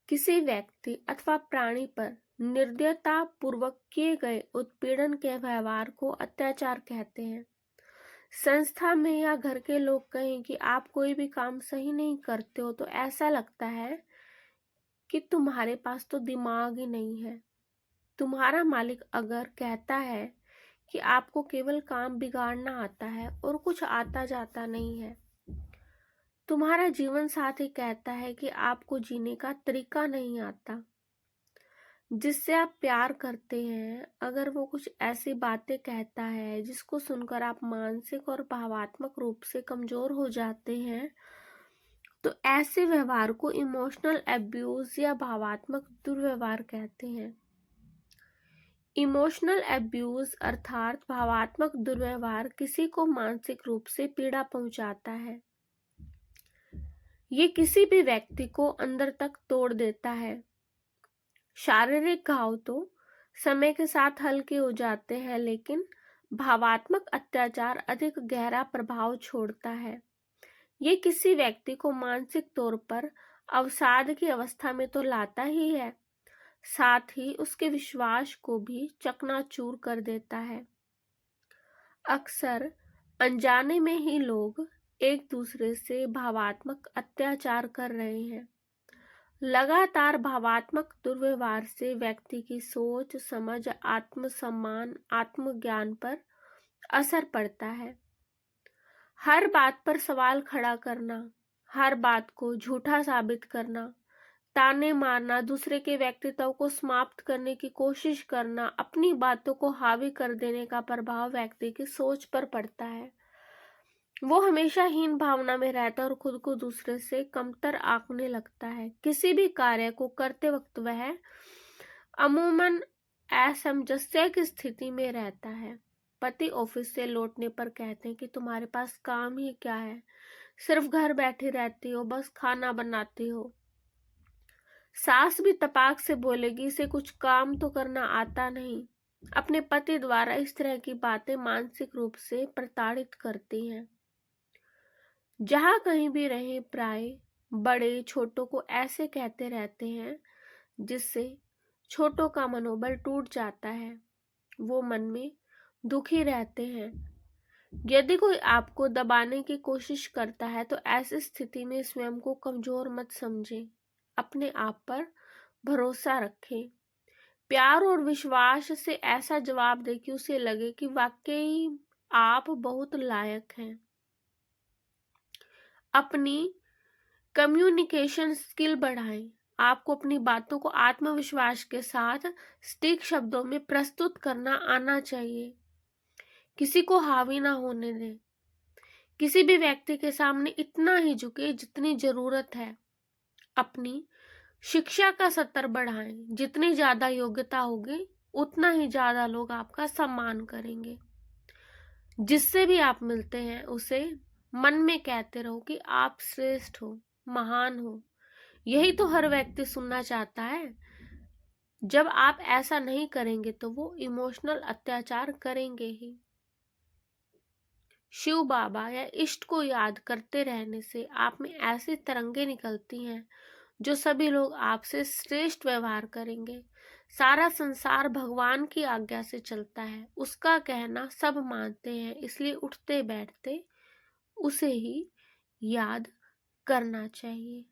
किसी व्यक्ति अथवा प्राणी पर निर्दयता पूर्वक किए गए उत्पीड़न के व्यवहार को अत्याचार कहते हैं। संस्था में या घर के लोग कहें कि आप कोई भी काम सही नहीं करते हो तो ऐसा लगता है कि तुम्हारे पास तो दिमाग ही नहीं है। तुम्हारा मालिक अगर कहता है कि आपको केवल काम बिगाड़ना आता है और कुछ आता जाता नहीं है, तुम्हारा जीवन साथी कहता है कि आपको जीने का तरीका नहीं आता, जिससे आप प्यार करते हैं, अगर वो कुछ ऐसी बातें कहता है जिसको सुनकर आप मानसिक और भावात्मक रूप से कमजोर हो जाते हैं, तो ऐसे व्यवहार को इमोशनल एब्यूज या भावात्मक दुर्व्यवहार कहते हैं। इमोशनल एब्यूज अर्थात भावात्मक दुर्व्यवहार किसी को मानसिक रूप से पीड़ा पहुंचाता है। ये किसी भी व्यक्ति को अंदर तक तोड़ देता है। शारीरिक घाव तो समय के साथ हल्के हो जाते हैं, लेकिन भावात्मक अत्याचार अधिक गहरा प्रभाव छोड़ता है। ये किसी व्यक्ति को मानसिक तौर पर अवसाद की अवस्था में तो लाता ही है, साथ ही उसके विश्वास को भी चकनाचूर कर देता है। अक्सर अनजाने में ही लोग एक दूसरे से भावात्मक अत्याचार कर रहे हैं। लगातार भावात्मक दुर्व्यवहार से व्यक्ति की सोच, समझ, आत्मसम्मान, आत्मज्ञान पर असर पड़ता है। हर बात पर सवाल खड़ा करना, हर बात को झूठा साबित करना, ताने मारना, दूसरे के व्यक्तित्व को समाप्त करने की कोशिश करना, अपनी बातों को हावी कर देने का प्रभाव व्यक्ति की सोच पर पड़ता है। वो हमेशा हीन भावना में रहता है और खुद को दूसरे से कमतर आंकने लगता है। किसी भी कार्य को करते वक्त वह अमूमन असमंजस्य की स्थिति में रहता है। पति ऑफिस से लौटने पर कहते हैं कि तुम्हारे पास काम ही क्या है, सिर्फ घर बैठी रहती हो, बस खाना बनाती हो। सास भी तपाक से बोलेगी, इसे कुछ काम तो करना आता नहीं। अपने पति द्वारा इस तरह की बातें मानसिक रूप से प्रताड़ित करती हैं। जहां कहीं भी रहे, प्राय बड़े छोटों को ऐसे कहते रहते हैं, जिससे छोटों का मनोबल टूट जाता है। वो मन में दुखी रहते हैं। यदि कोई आपको दबाने की कोशिश करता है तो ऐसी स्थिति में स्वयं को कमजोर मत समझें। अपने आप पर भरोसा रखें। प्यार और विश्वास से ऐसा जवाब दें कि उसे लगे कि वाकई आप बहुत लायक हैं। अपनी कम्युनिकेशन स्किल बढ़ाएं। आपको अपनी बातों को आत्मविश्वास के साथ सटीक शब्दों में प्रस्तुत करना आना चाहिए। किसी को हावी ना होने दें। किसी भी व्यक्ति के सामने इतना ही झुके जितनी जरूरत है। अपनी शिक्षा का स्तर बढ़ाएं। जितनी ज्यादा योग्यता होगी उतना ही ज्यादा लोग आपका सम्मान करेंगे। जिससे भी आप मिलते हैं उसे मन में कहते रहो कि आप श्रेष्ठ हो, महान हो। यही तो हर व्यक्ति सुनना चाहता है। जब आप ऐसा नहीं करेंगे तो वो इमोशनल अत्याचार करेंगे ही। शिव बाबा या इष्ट को याद करते रहने से आप में ऐसी तरंगे निकलती हैं जो सभी लोग आपसे श्रेष्ठ व्यवहार करेंगे। सारा संसार भगवान की आज्ञा से चलता है। उसका कहना सब मानते हैं, इसलिए उठते बैठते उसे ही याद करना चाहिए।